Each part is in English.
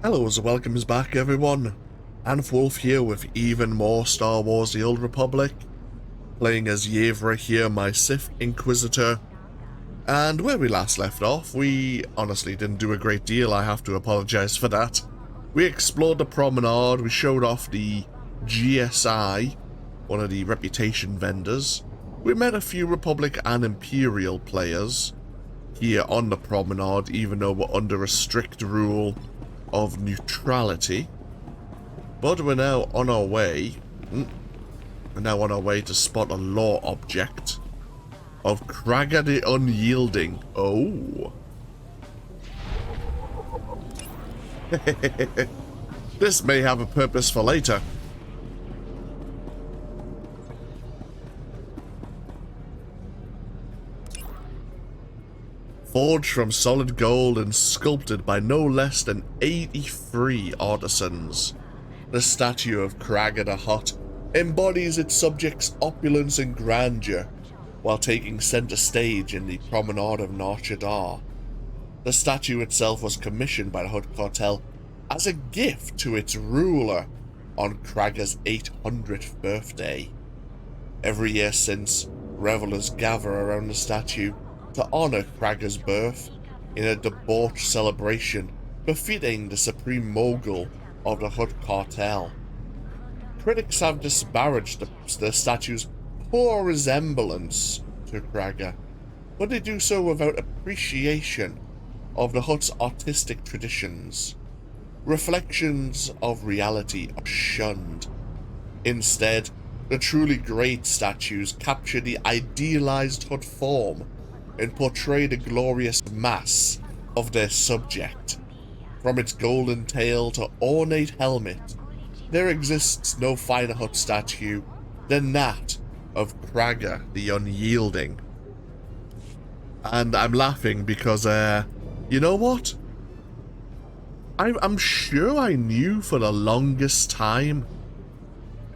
Hello and welcome back everyone, Wolf here with even more Star Wars The Old Republic, playing as Yevrà here, my Sith Inquisitor, and where we last left off, we honestly didn't do a great deal, I have to apologise for that. We explored the Promenade, we showed off the GSI, one of the reputation vendors, we met a few Republic and Imperial players here on the Promenade, even though we're under a strict rule of neutrality, but we're now on our way to spot a lore object of Kragga the Unyielding. Oh. This may have a purpose for later. Forged from solid gold and sculpted by no less than 83 artisans, the statue of Kragga the Hutt embodies its subjects' opulence and grandeur while taking center stage in the Promenade of Nar Shaddaa. The statue itself was commissioned by the Hutt cartel as a gift to its ruler on Kragga's 800th birthday. Every year since, revelers gather around the statue to honor Kragga's birth in a debauched celebration befitting the supreme mogul of the Hutt cartel. Critics have disparaged the statue's poor resemblance to Kragga, but they do so without appreciation of the Hutt's artistic traditions. Reflections of reality are shunned. Instead, the truly great statues capture the idealized Hutt form and portray the glorious mass of their subject. From its golden tail to ornate helmet, there exists no finer Hutt statue than that of Kragga the Unyielding. And I'm laughing because, you know what? I'm sure I knew for the longest time,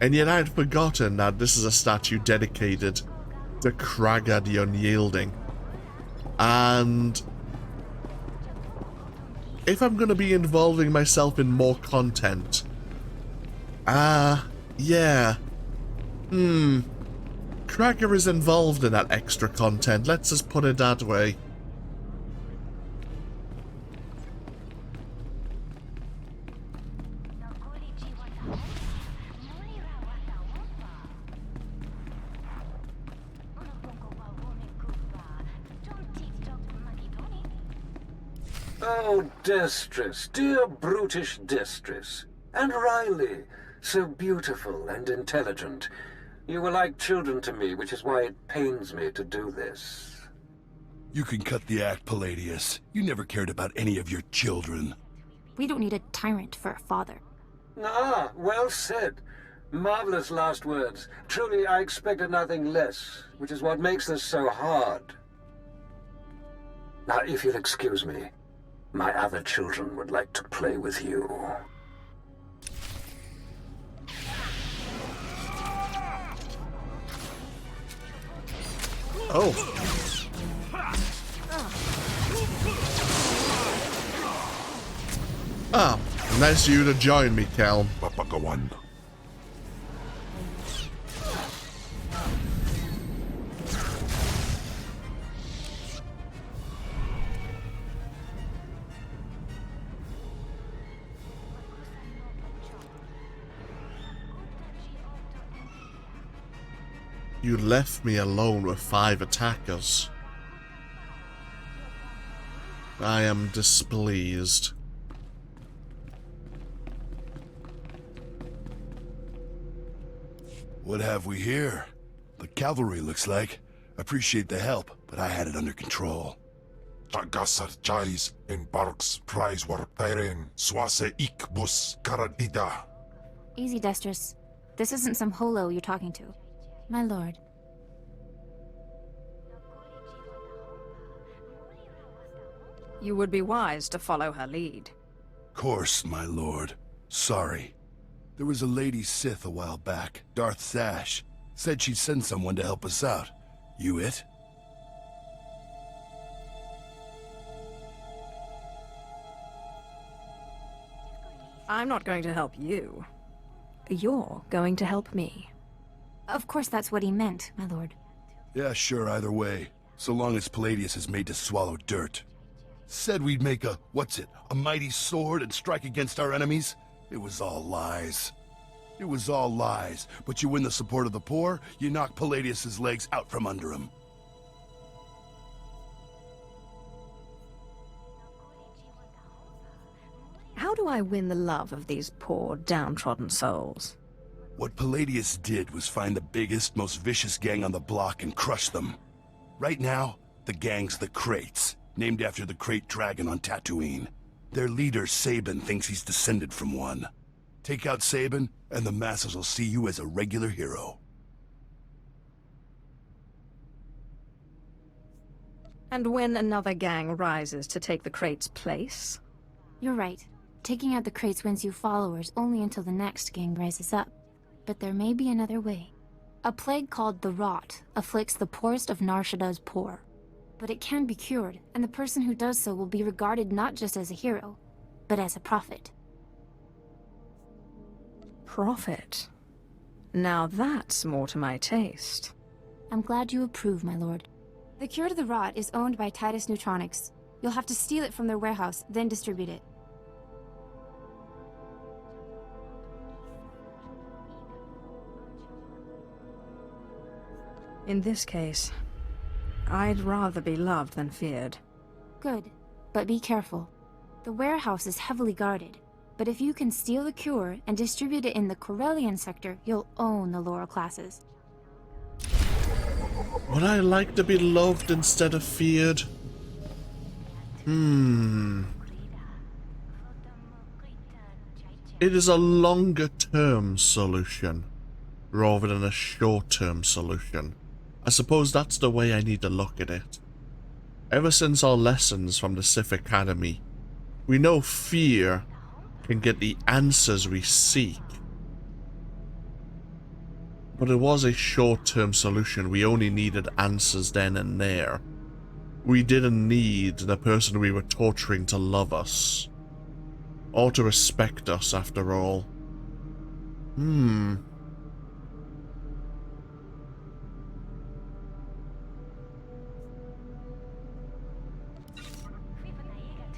and yet I'd forgotten that this is a statue dedicated to Kragga the Unyielding. And if I'm going to be involving myself in more content, yeah, Kragga is involved in that extra content, let's just put it that way. Oh, Destress, dear brutish Destress. And Riley, so beautiful and intelligent. You were like children to me, which is why it pains me to do this. You can cut the act, Palladius. You never cared about any of your children. We don't need a tyrant for a father. Ah, well said. Marvelous last words. Truly, I expected nothing less, which is what makes this so hard. Now, if you'll excuse me, my other children would like to play with you. Oh. Ah, nice of you to join me, Cal. Papagawan. You left me alone with 5 attackers. I am displeased. What have we here? The cavalry, looks like. Appreciate the help, but I had it under control. Tagasar Charis in Barks Prize Warparen Swase Ikbus Karadida. Easy, Destress. This isn't some holo you're talking to. My lord. You would be wise to follow her lead. Course, my lord. Sorry. There was a lady Sith a while back, Darth Zash. Said she'd send someone to help us out. You it? I'm not going to help you. You're going to help me. Of course that's what he meant, my lord. Yeah, sure, either way. So long as Palladius is made to swallow dirt. Said we'd make a, a mighty sword and strike against our enemies? It was all lies. It was all lies, but you win the support of the poor, you knock Palladius's legs out from under him. How do I win the love of these poor, downtrodden souls? What Palladius did was find the biggest, most vicious gang on the block and crush them. Right now, the gang's the Crates, named after the Crate Dragon on Tatooine. Their leader, Sabin, thinks he's descended from one. Take out Sabin, and the masses will see you as a regular hero. And when another gang rises to take the Crate's place? You're right. Taking out the Crates wins you followers only until the next gang rises up. But there may be another way. A plague called the Rot afflicts the poorest of Nar Shaddaa's poor. But it can be cured, and the person who does so will be regarded not just as a hero, but as a prophet. Prophet? Now that's more to my taste. I'm glad you approve, my lord. The cure to the Rot is owned by Titus Neutronics. You'll have to steal it from their warehouse, then distribute it. In this case, I'd rather be loved than feared. Good, but be careful. The warehouse is heavily guarded, but if you can steal the cure and distribute it in the Corellian Sector, you'll own the lower classes. Would I like to be loved instead of feared? It is a longer-term solution, rather than a short-term solution. I suppose that's the way I need to look at it. Ever since our lessons from the Sith Academy, we know fear can get the answers we seek. But it was a short-term solution. We only needed answers then and there. We didn't need the person we were torturing to love us. Or to respect us, after all.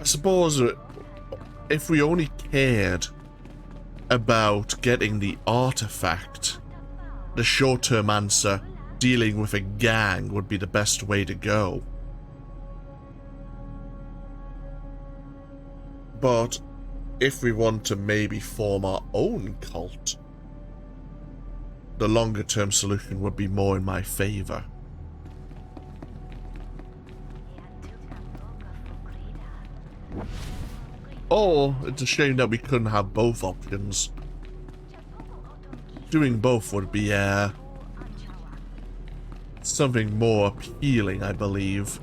I suppose if we only cared about getting the artifact, the short-term answer, dealing with a gang, would be the best way to go. But if we want to maybe form our own cult, the longer-term solution would be more in my favor. Or, it's a shame that we couldn't have both options. Doing both would be, something more appealing, I believe.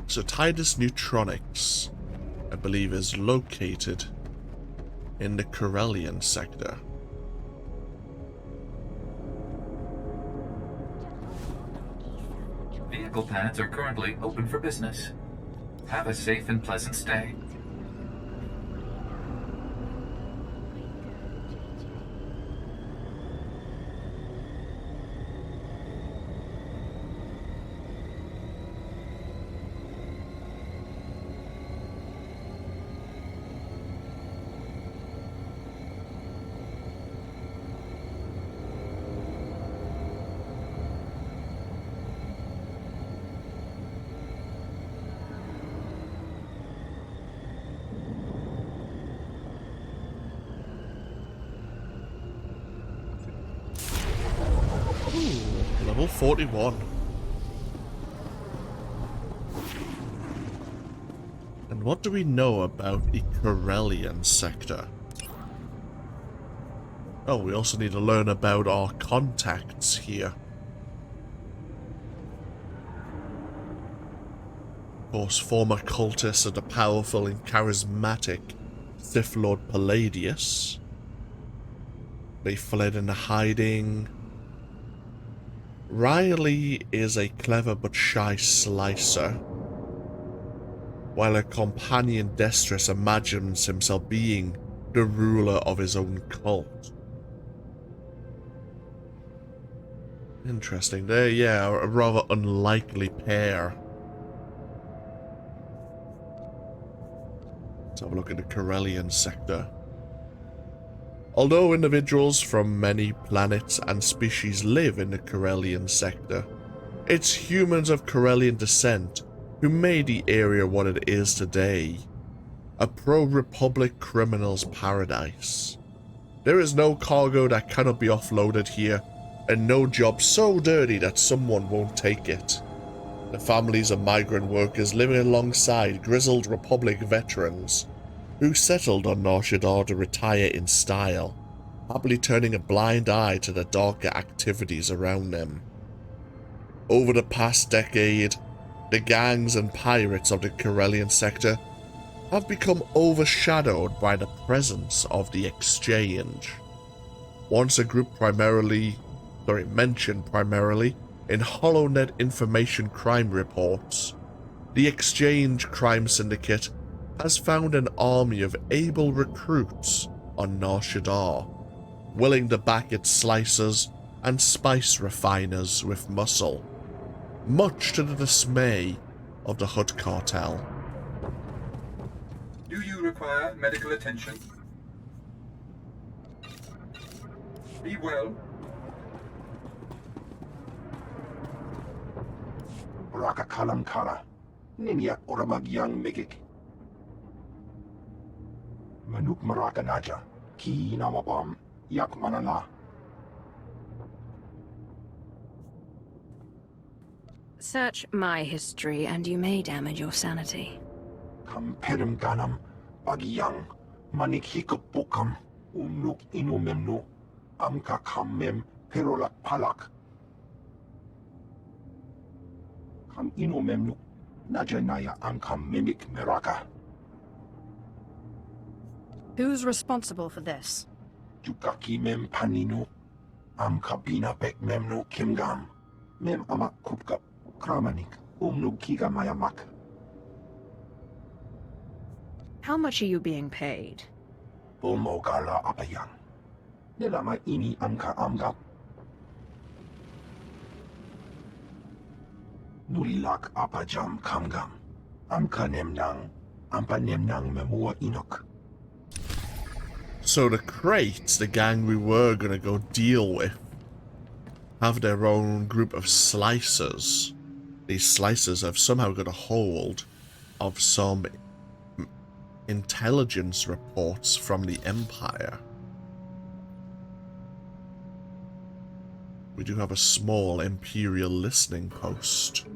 So Titus Neutronics, I believe, is located in the Corellian Sector. Vehicle paths are currently open for business. Have a safe and pleasant stay. Level 41. And what do we know about the Corellian Sector? Oh, we also need to learn about our contacts here. Of course, former cultists of the powerful and charismatic Sith Lord Palladius. They fled into hiding. Riley is a clever but shy slicer, while her companion Destress imagines himself being the ruler of his own cult. Interesting. They're, yeah, a rather unlikely pair. Let's have a look at the Corellian Sector. Although individuals from many planets and species live in the Corellian Sector, it's humans of Corellian descent who made the area what it is today. A pro-Republic criminal's paradise. There is no cargo that cannot be offloaded here, and no job so dirty that someone won't take it. The families of migrant workers living alongside grizzled Republic veterans who settled on Nar Shaddaa to retire in style, happily turning a blind eye to the darker activities around them. Over the past decade, the gangs and pirates of the Corellian Sector have become overshadowed by the presence of the Exchange. Once a group mentioned primarily in HoloNet information crime reports, the Exchange Crime Syndicate has found an army of able recruits on Nar Shaddaa, willing to back its slicers and spice refiners with muscle, much to the dismay of the Hutt cartel. Do you require medical attention? Be well. Raka Kalankara, Ninya Oramagyang Mikik. Manuk Maraka Naja, Ki Namabam, Yak Manala. Search my history and you may damage your sanity. Kamperim Ganam, Bagyang, Manik Hikapukam, Unuk Inumemnu, Amka Kamem, Perolak Palak. Kam Inumemnu, Najanaya Ankam Mimic Meraka. Who's responsible for this? Jukaki Mem Paninu, Amkabina Bek Memnu Kimgam, Mem Amak Kupka, Kramanik, Umnu Kiga Mayamak. How much are you being paid? Bulmogala Apayang. Nilama Ini Amka Amgap. Nulilak Apajam Kamgam. Amka Nemnang, Ampa Nemnang Memua Inok. So the crates, the gang we were gonna go deal with, have their own group of slicers. These slicers have somehow got a hold of some intelligence reports from the Empire. We do have a small Imperial listening post.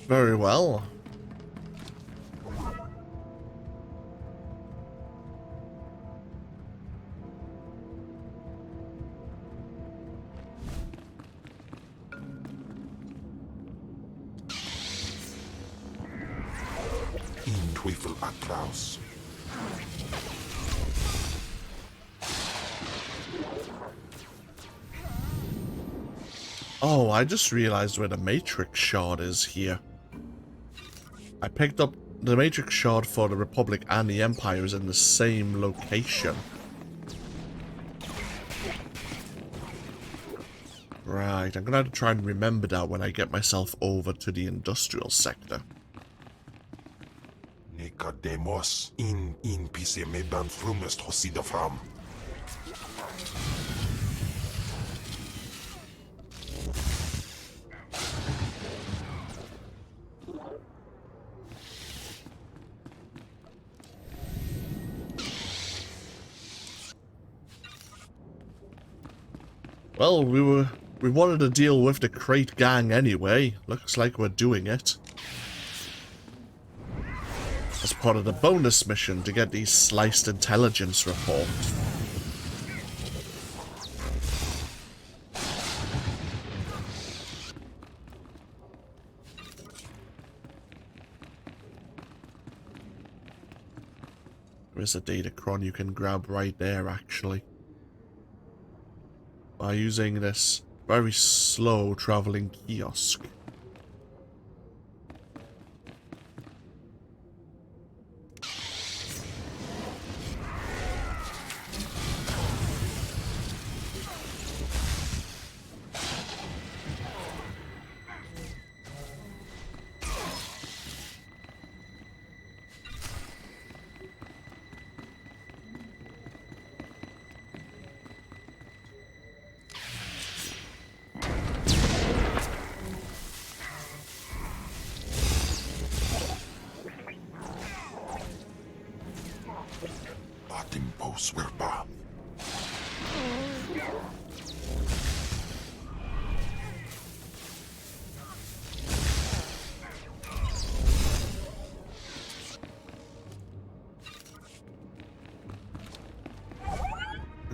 Very well. Teufel Atraus. Oh, I just realized where the Matrix Shard is here. I picked up the Matrix Shard for the Republic and the Empire is in the same location. Right, I'm gonna have to try and remember that when I get myself over to the industrial sector. Nicodemus in pise medan frumest hosida fram. Well, we wanted to deal with the crate gang anyway. Looks like we're doing it. As part of the bonus mission to get these sliced intelligence reports. There's a datacron you can grab right there, actually. By using this very slow traveling kiosk.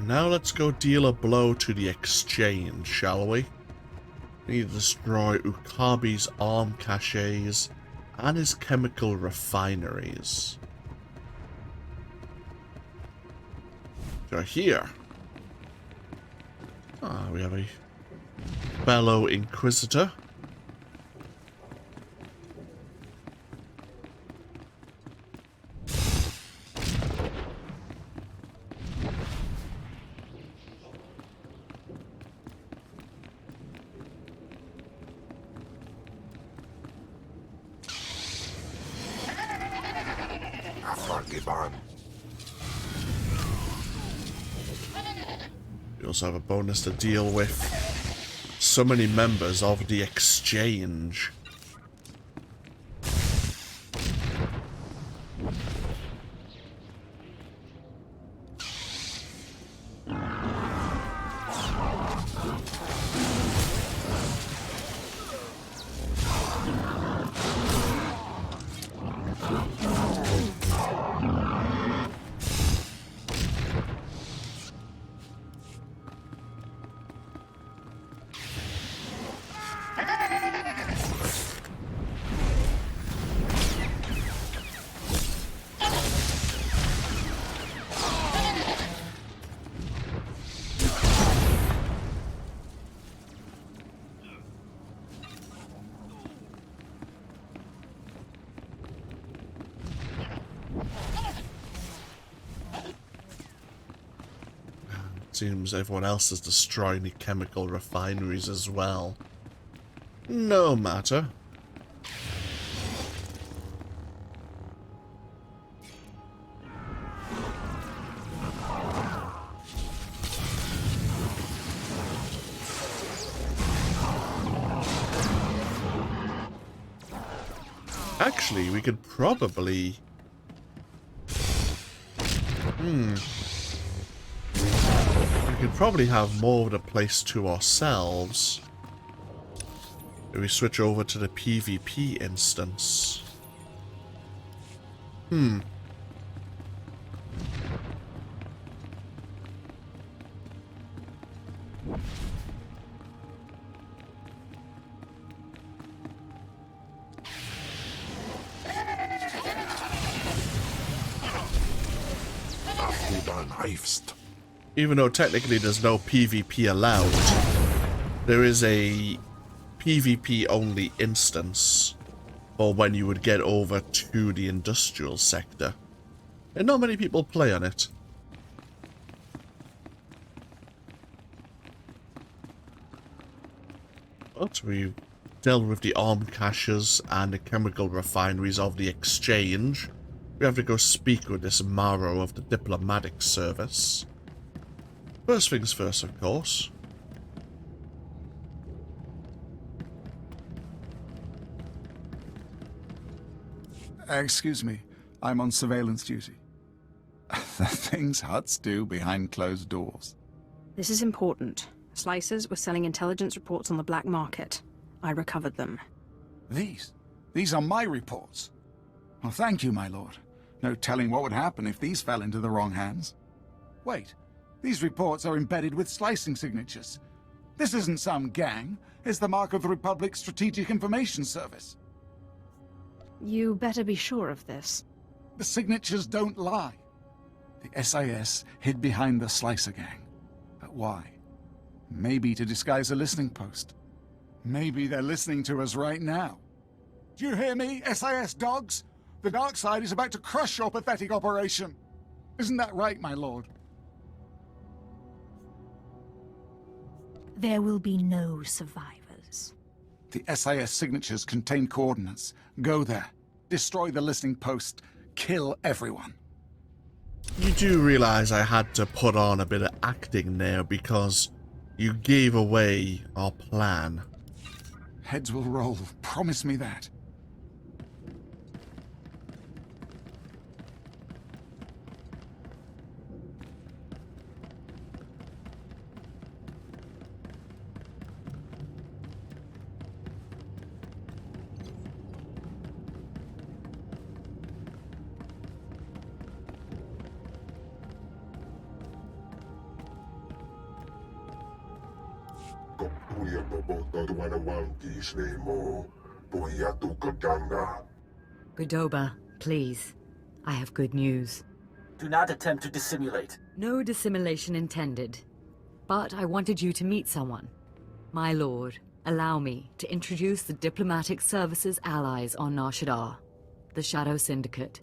Now let's go deal a blow to the exchange, shall we? We need to destroy Ukabi's arm caches and his chemical refineries. So here. We have a fellow Inquisitor. We also have a bonus to deal with so many members of the exchange. Seems everyone else is destroying the chemical refineries as well. No matter. Actually, we could probably... We could probably have more of the place to ourselves if we switch over to the PvP instance. Even though technically there's no PvP allowed, there is a PvP only instance for when you would get over to the industrial sector. And not many people play on it. But we've dealt with the arm caches and the chemical refineries of the exchange. We have to go speak with this Maro of the diplomatic service. First things first, of course. Excuse me, I'm on surveillance duty. The things Hutts do behind closed doors. This is important. Slicers were selling intelligence reports on the black market. I recovered them. These are my reports. Well, thank you, my lord. No telling what would happen if these fell into the wrong hands. Wait, these reports are embedded with slicing signatures. This isn't some gang. It's the mark of the Republic's Strategic Information Service. You better be sure of this. The signatures don't lie. The SIS hid behind the Slicer gang. But why? Maybe to disguise a listening post. Maybe they're listening to us right now. Do you hear me, SIS dogs? The dark side is about to crush your pathetic operation. Isn't that right, my lord? There will be no survivors. The SIS signatures contain coordinates. Go there. Destroy the listening post. Kill everyone. You do realize I had to put on a bit of acting there because you gave away our plan. Heads will roll. Promise me that. Godoba, please. I have good news. Do not attempt to dissimulate. No dissimulation intended. But I wanted you to meet someone. My lord, allow me to introduce the Diplomatic Services allies on Nar Shaddaa, the Shadow Syndicate.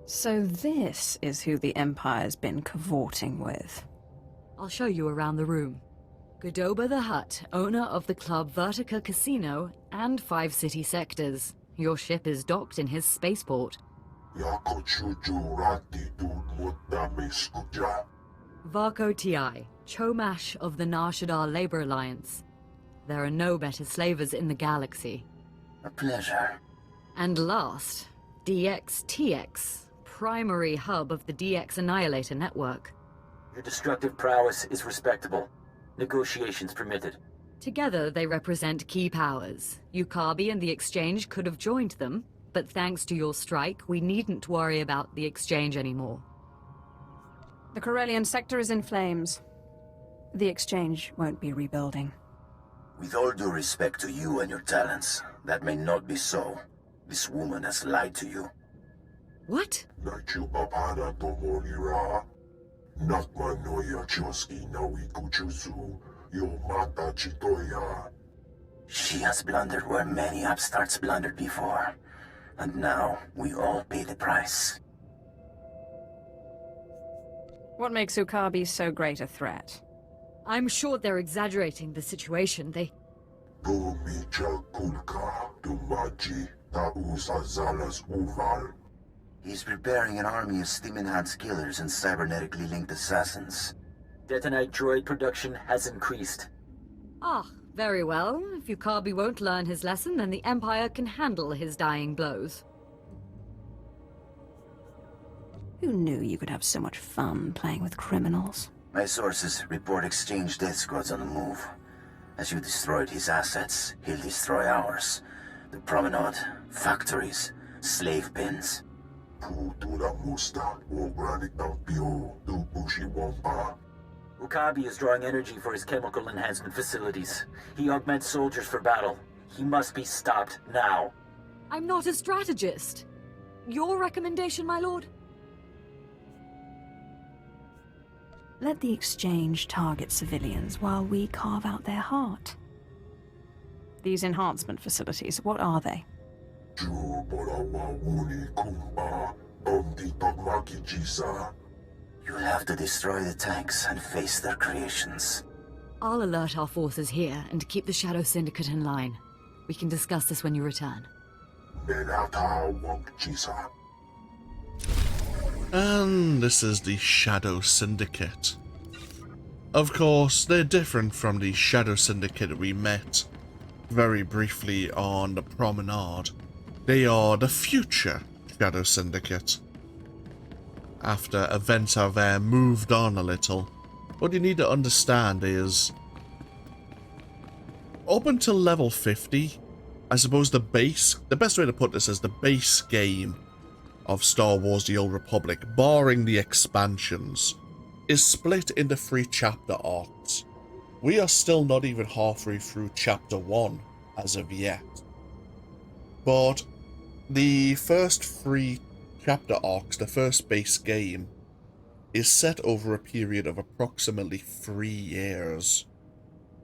So this is who the Empire's been cavorting with. I'll show you around the room. Godoba the Hutt, owner of the Club Vertica Casino and 5 city sectors. Your ship is docked in his spaceport. Varko Ti, Chomash of the Nar Shaddaa Labor Alliance. There are no better slavers in the galaxy. A pleasure. And last, DXTX, primary hub of the DX Annihilator network. Your destructive prowess is respectable. Negotiations permitted. Together, they represent key powers. Ukabi and the Exchange could have joined them, but thanks to your strike, we needn't worry about the Exchange anymore. The Corellian Sector is in flames. The Exchange won't be rebuilding. With all due respect to you and your talents, that may not be so. This woman has lied to you. What? She has blundered where many upstarts blundered before. And now, we all pay the price. What makes Ukabi so great a threat? I'm sure they're exaggerating the situation. He's preparing an army of steam-enhanced killers and cybernetically linked assassins. Detonite droid production has increased. Ah, very well. If Ukabi won't learn his lesson, then the Empire can handle his dying blows. Who knew you could have so much fun playing with criminals? My sources report Exchange death squads on the move. As you destroyed his assets, he'll destroy ours. The Promenade, factories, slave pens. Ukabi is drawing energy for his chemical enhancement facilities. He augments soldiers for battle. He must be stopped now. I'm not a strategist. Your recommendation, my lord? Let the Exchange target civilians while we carve out their heart. These enhancement facilities, what are they? You'll have to destroy the tanks and face their creations. I'll alert our forces here and keep the Shadow Syndicate in line. We can discuss this when you return. And this is the Shadow Syndicate. Of course, they're different from the Shadow Syndicate we met very briefly on the Promenade. They are the future Shadow Syndicate. After events have moved on a little, what you need to understand is, up until level 50, I suppose the best way to put this is the base game of Star Wars The Old Republic, barring the expansions, is split into 3 chapter arcs. We are still not even halfway through chapter 1 as of yet. But the first 3 chapter arcs, the first base game, is set over a period of approximately 3 years.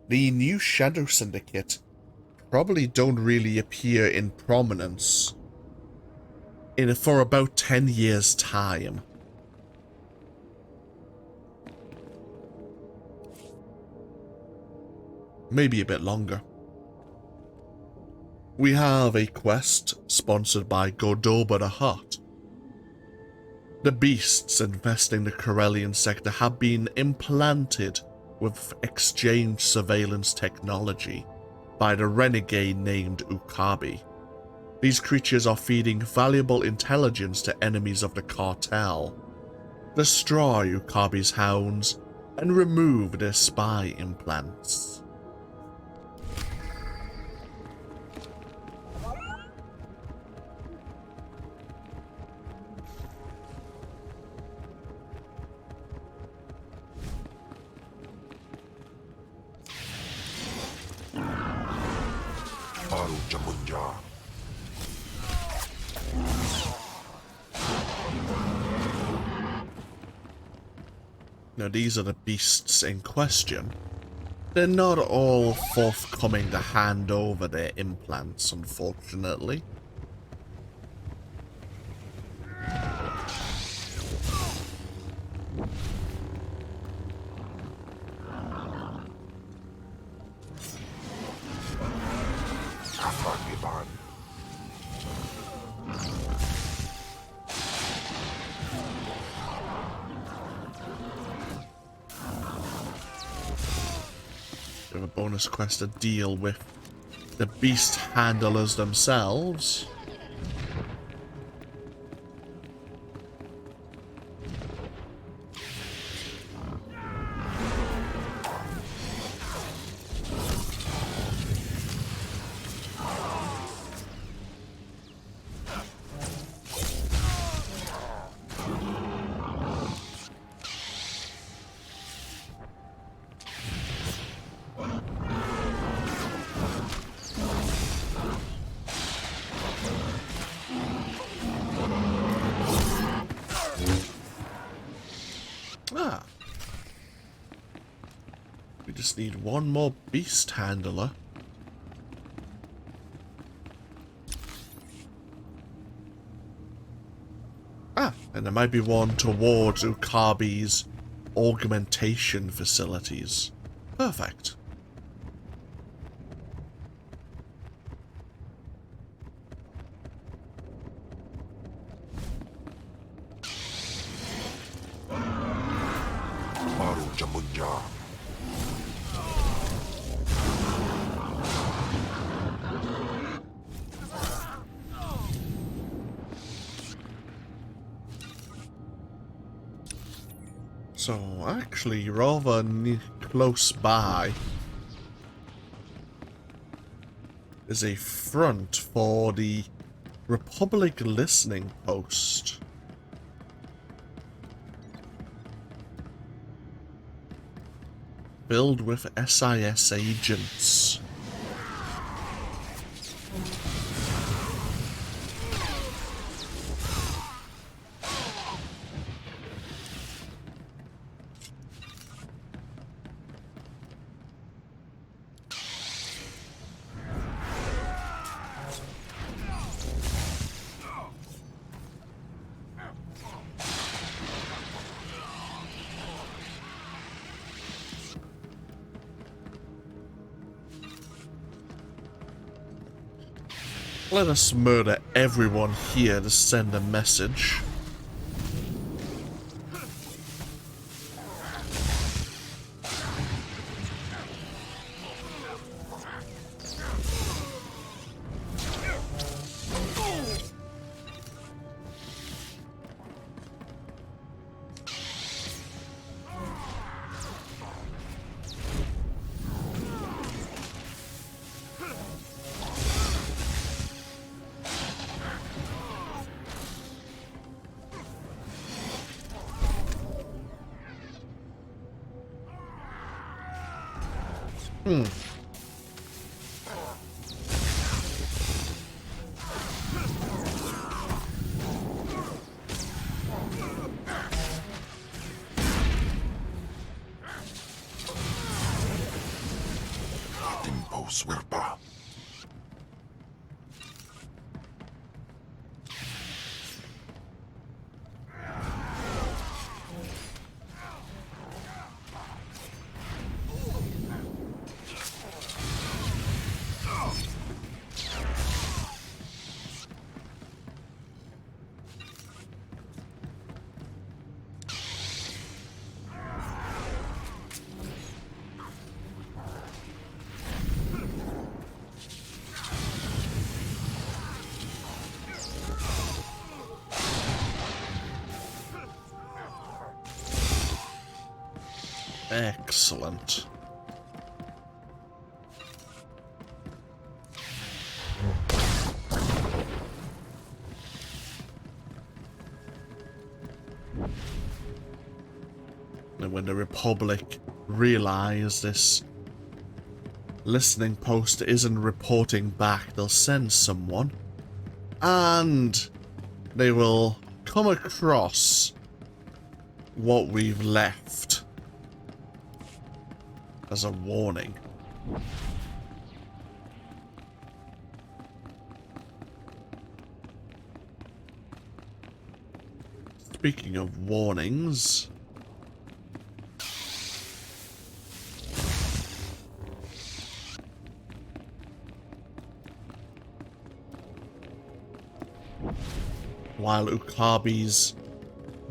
The new Shadow Syndicate probably don't really appear in prominence for about 10 years' time. Maybe a bit longer. We have a quest sponsored by Gordoba the Hutt. The beasts infesting the Corellian Sector have been implanted with exchange surveillance technology by the renegade named Ukabi. These creatures are feeding valuable intelligence to enemies of the cartel. Destroy Ukabi's hounds and remove their spy implants. Now these are the beasts in question. They're not all forthcoming to hand over their implants, unfortunately. We have a bonus quest to deal with the beast handlers themselves. We just need one more beast handler. And there might be one towards Ukabi's augmentation facilities. Perfect. So, actually, rather close by is a front for the Republic Listening Post. Filled with SIS agents. Let us murder everyone here to send a message. Swerpa. Excellent. And when the Republic realize this listening post isn't reporting back, they'll send someone, and they will come across what we've left as a warning. Speaking of warnings, while Ukabi's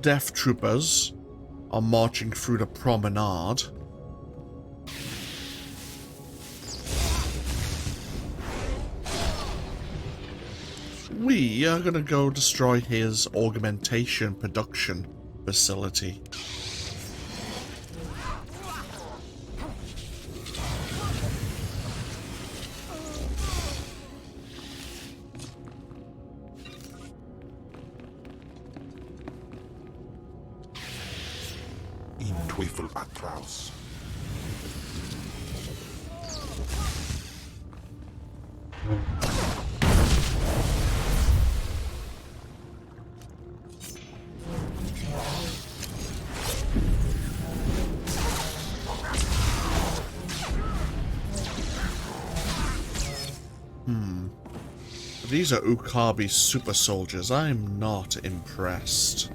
death troopers are marching through the Promenade, we are gonna go destroy his augmentation production facility. In Teufel Atraus. These are Ukabi super soldiers. I'm not impressed.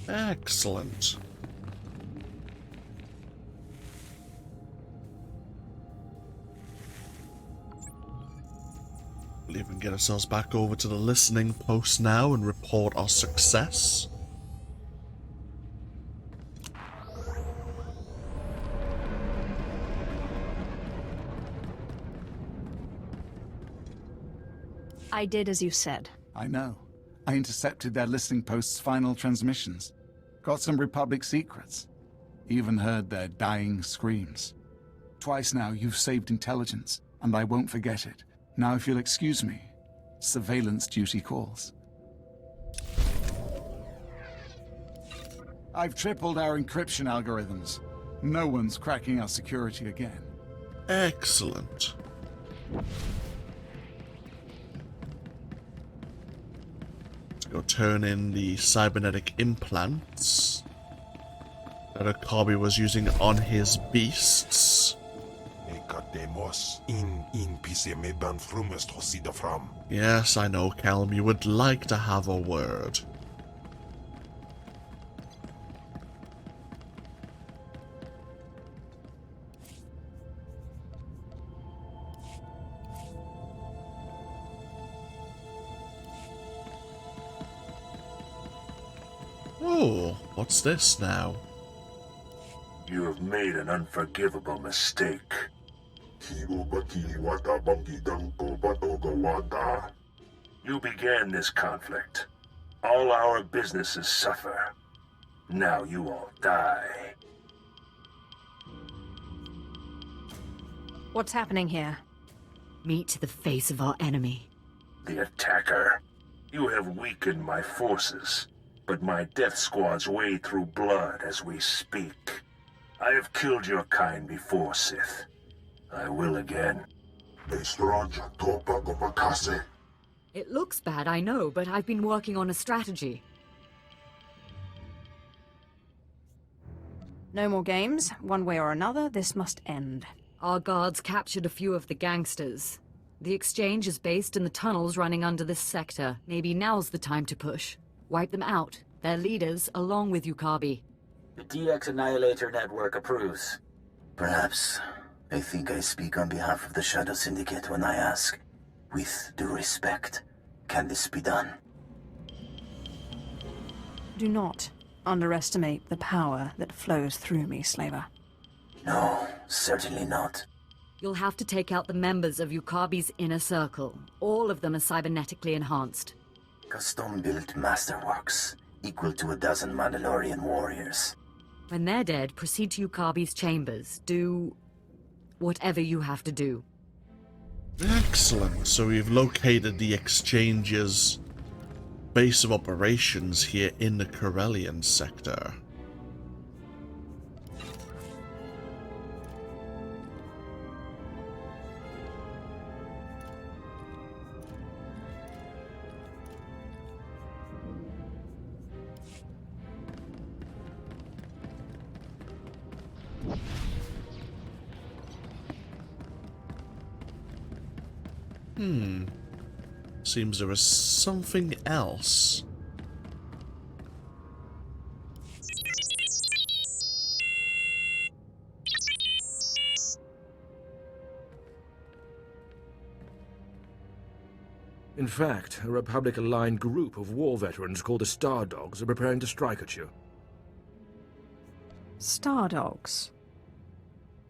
Excellent. We'll even get ourselves back over to the listening post now and report our success. I did as you said. I know. I intercepted their listening post's final transmissions. Got some Republic secrets. Even heard their dying screams. Twice now you've saved intelligence, and I won't forget it. Now if you'll excuse me, surveillance duty calls. I've tripled our encryption algorithms. No one's cracking our security again. Excellent. Go turn in the cybernetic implants that Ukabi was using on his beasts. Demos in pise me ban frumest hosida fram. Yes, I know, Kelm, you would like to have a word. Oh, what's this now? You have made an unforgivable mistake. You began this conflict. All our businesses suffer. Now you all die. What's happening here? Meet the face of our enemy. The attacker. You have weakened my forces, but my death squads wade through blood as we speak. I have killed your kind before, Sith. I will again. It looks bad, I know, but I've been working on a strategy. No more games. One way or another, this must end. Our guards captured a few of the gangsters. The exchange is based in the tunnels running under this sector. Maybe now's the time to push. Wipe them out. Their leaders, along with Ukabi. The DX Annihilator Network approves. Perhaps. I think I speak on behalf of the Shadow Syndicate when I ask, with due respect, can this be done? Do not underestimate the power that flows through me, Slaver. No, certainly not. You'll have to take out the members of Ukabi's inner circle. All of them are cybernetically enhanced. Custom-built masterworks, equal to 12 Mandalorian warriors. When they're dead, proceed to Ukabi's chambers. Do whatever you have to do. Excellent. So we've located the exchange's base of operations here in the Corellian Sector. Seems there is something else. In fact, a Republic-aligned group of war veterans called the Star Dogs are preparing to strike at you. Star Dogs?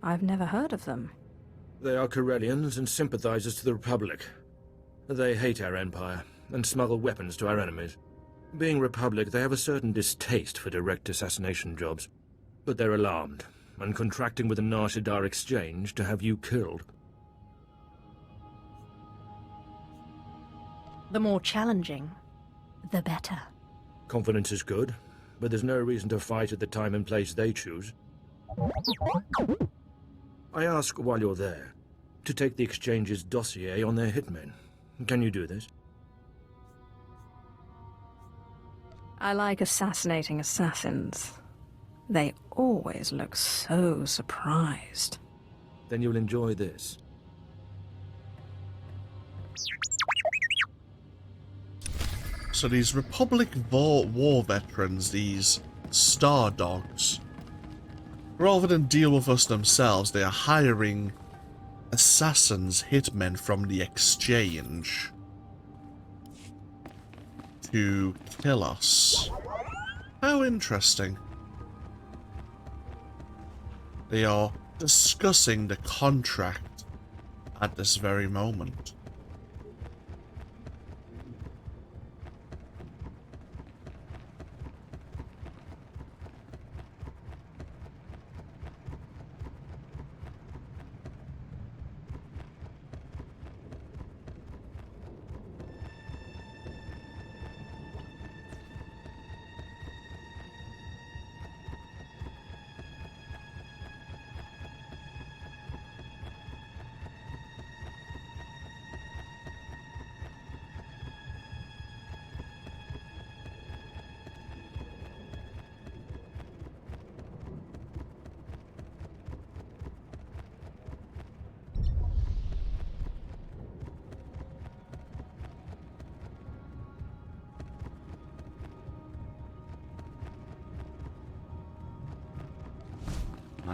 I've never heard of them. They are Corellians and sympathizers to the Republic. They hate our Empire, and smuggle weapons to our enemies. Being Republic, they have a certain distaste for direct assassination jobs. But they're alarmed, and contracting with the Nar Shaddaa exchange to have you killed. The more challenging, the better. Confidence is good, but there's no reason to fight at the time and place they choose. I ask while you're there, to take the exchange's dossier on their hitmen. Can you do this? I like assassinating assassins. They always look so surprised. Then you'll enjoy this. So these Republic war veterans, these Star Dogs, rather than deal with us themselves, they are hiring assassins, hitmen from the exchange to kill us. How interesting. They are discussing the contract at this very moment.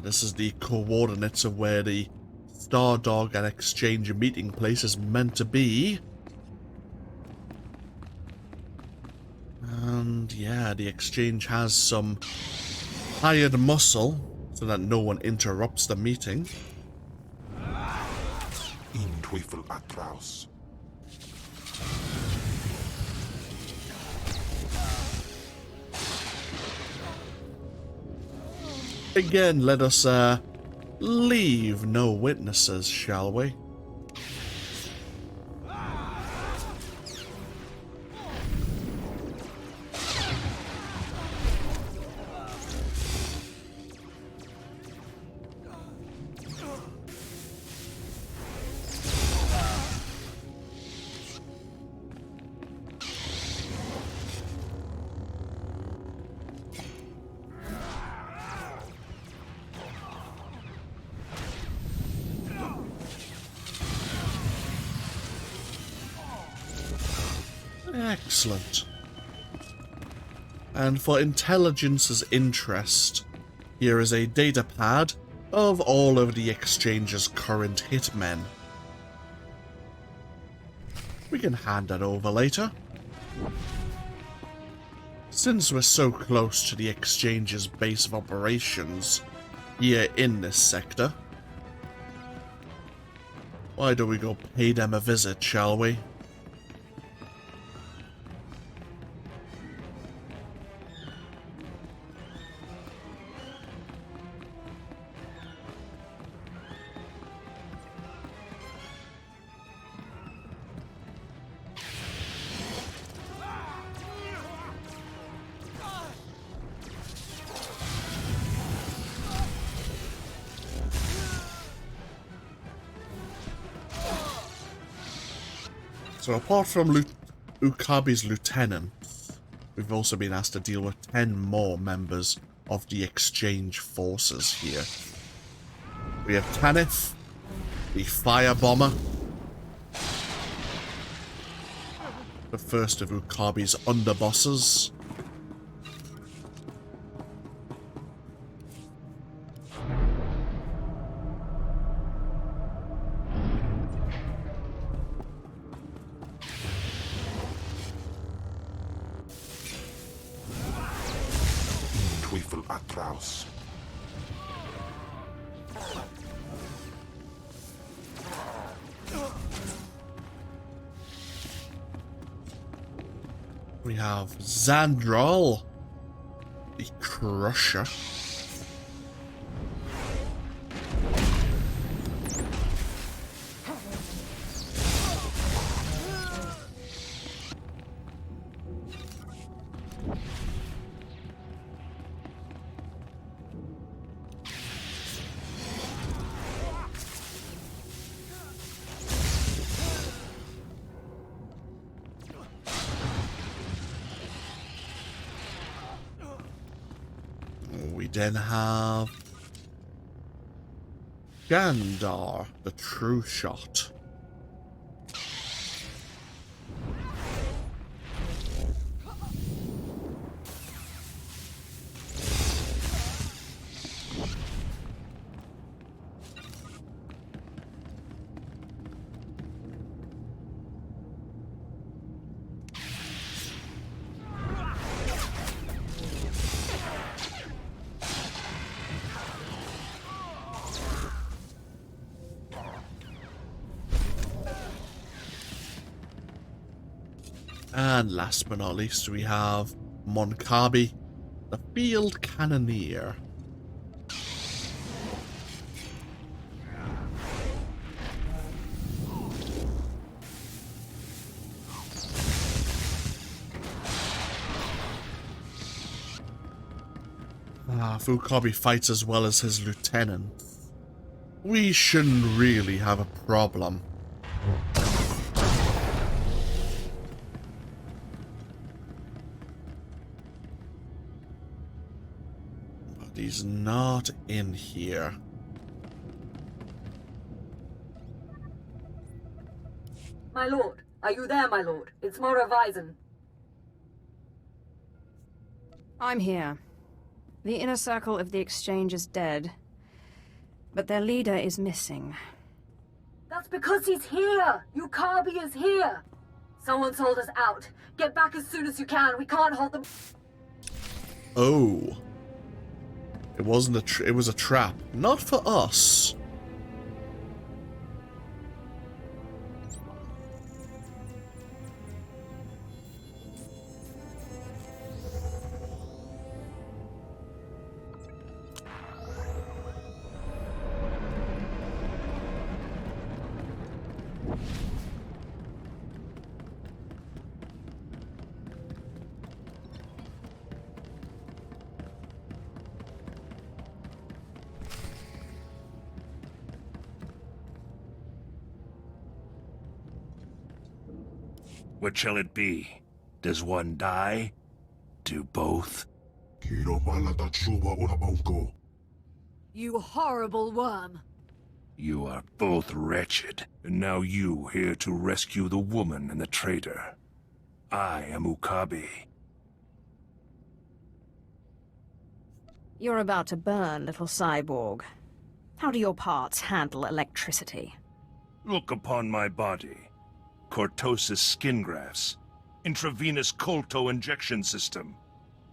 This is the coordinates of where the Star Dog and Exchange meeting place is meant to be. And yeah, the Exchange has some hired muscle so that no one interrupts the meeting. In Teufel atraus. Again, let us leave no witnesses, shall we? Excellent. And for intelligence's interest, here is a datapad of all of the Exchange's current hitmen. We can hand that over later. Since we're so close to the Exchange's base of operations here in this sector, why don't we go pay them a visit, shall we? So apart from Ukabi's lieutenant, we've also been asked to deal with 10 more members of the Exchange forces here. We have Tanith, the fire bomber, the first of Ukabi's underbosses. Atraus. We have Zandral, the Crusher. We then have Gandar, the True Shot. And last but not least, we have Monkabi, the Field Cannoneer. If Ukabi fights as well as his lieutenant, we shouldn't really have a problem. He's not in here. My lord, are you there, my lord? It's Mora Weizen. I'm here. The inner circle of the Exchange is dead, But their leader is missing. That's because he's here! Ukabi is here! Someone sold us out. Get back as soon as you can. We can't hold them. Oh. It wasn't it was a trap. Not for us. What shall it be? Does one die? Do both? You horrible worm! You are both wretched, and now you here to rescue the woman and the traitor. I am Ukabi. You're about to burn, little cyborg. How do your parts handle electricity? Look upon my body. Cortosis skin grafts, intravenous colto injection system,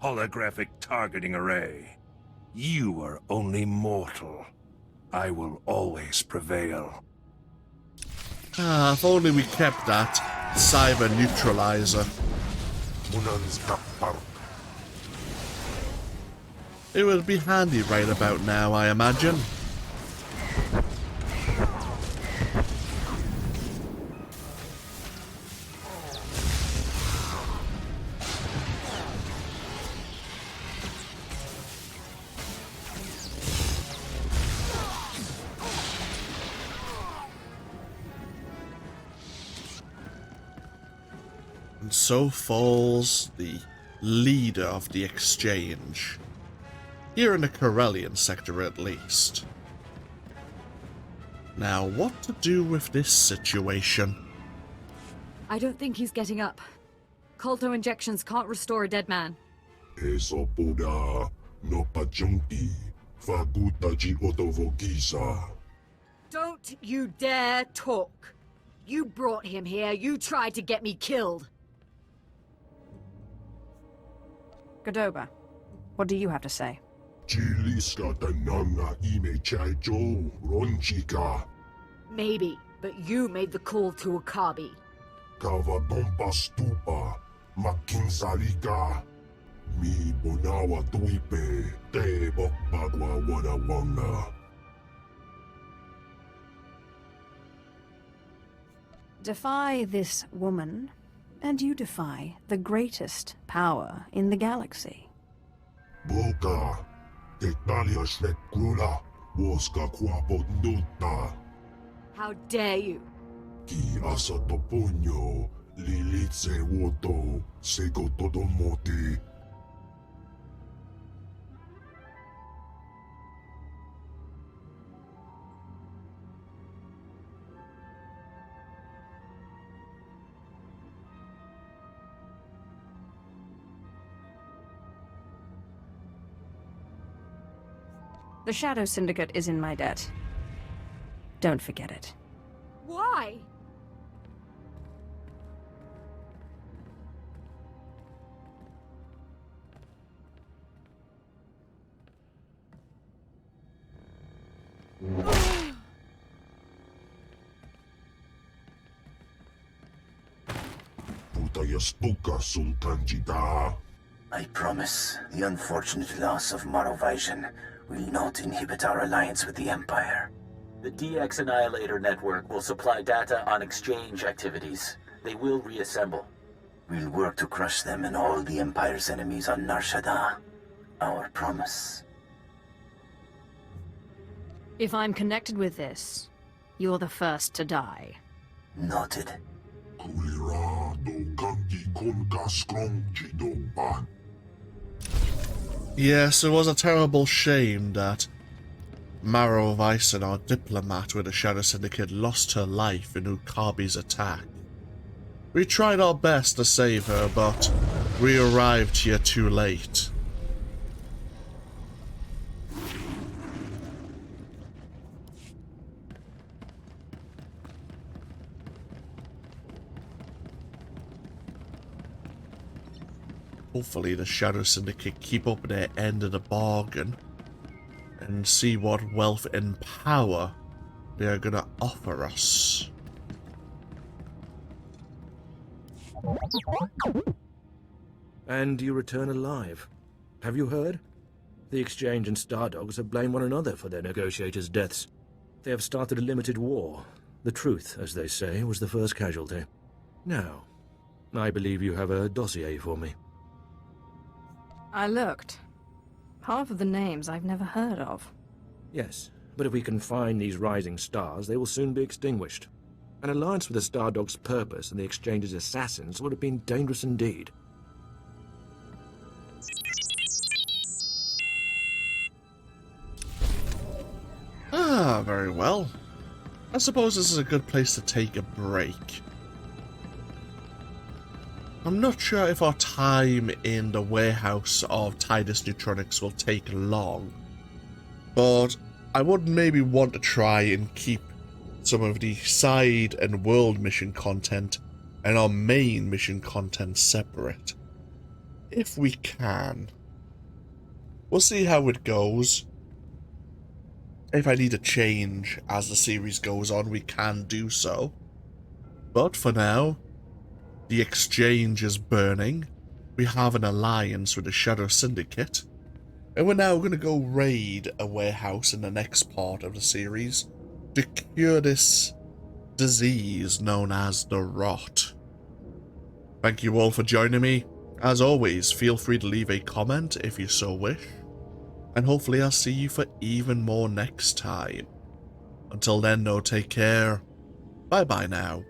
holographic targeting array. You are only mortal. I will always prevail. Ah, if only we kept that cyber neutralizer. It would be handy right about now, I imagine. And so falls the leader of the exchange. Here in the Corellian Sector, at least. Now, what to do with this situation? I don't think he's getting up. Colto injections can't restore a dead man. Don't you dare talk. You brought him here. You tried to get me killed. Godoba, what do you have to say? Maybe, but you made the call to Ukabi. Defy this woman, and you defy the greatest power in the galaxy. How dare you? The Shadow Syndicate is in my debt. Don't forget it. Why? I promise the unfortunate loss of Monovision will not inhibit our alliance with the Empire. The DX Annihilator network will supply data on exchange activities. They will reassemble. We'll work to crush them and all the Empire's enemies on Nar Shaddaa. Our promise. If I'm connected with this, you're the first to die. Noted. Yes, it was a terrible shame that Maro Vyson, our diplomat with the Shadow Syndicate, lost her life in Ukabi's attack. We tried our best to save her, but we arrived here too late. hopefully the Shadow Syndicate keep up their end of the bargain and see what wealth and power they are going to offer us. And you return alive. Have you heard? The Exchange and Stardogs have blamed one another for their negotiators' deaths. They have started a limited war. The truth, as they say, was the first casualty. Now, I believe you have a dossier for me. I looked. Half of the names I've never heard of. Yes, but if we can find these rising stars, they will soon be extinguished. An alliance with the Stardogs' purpose and the Exchange's assassins would have been dangerous indeed. Ah, very well. I suppose this is a good place to take a break. I'm not sure if our time in the warehouse of Tidus Neutronics will take long, but I would maybe want to try and keep some of the side and world mission content and our main mission content separate, if we can. We'll see how it goes. If I need to change as the series goes on, we can do so. But for now, the Exchange is burning, we have an alliance with the Shadow Syndicate, and we're now going to go raid a warehouse in the next part of the series to cure this disease known as the Rot. Thank you all for joining me. As always, feel free to leave a comment if you so wish, and hopefully I'll see you for even more next time. Until then though, take care. Bye bye now.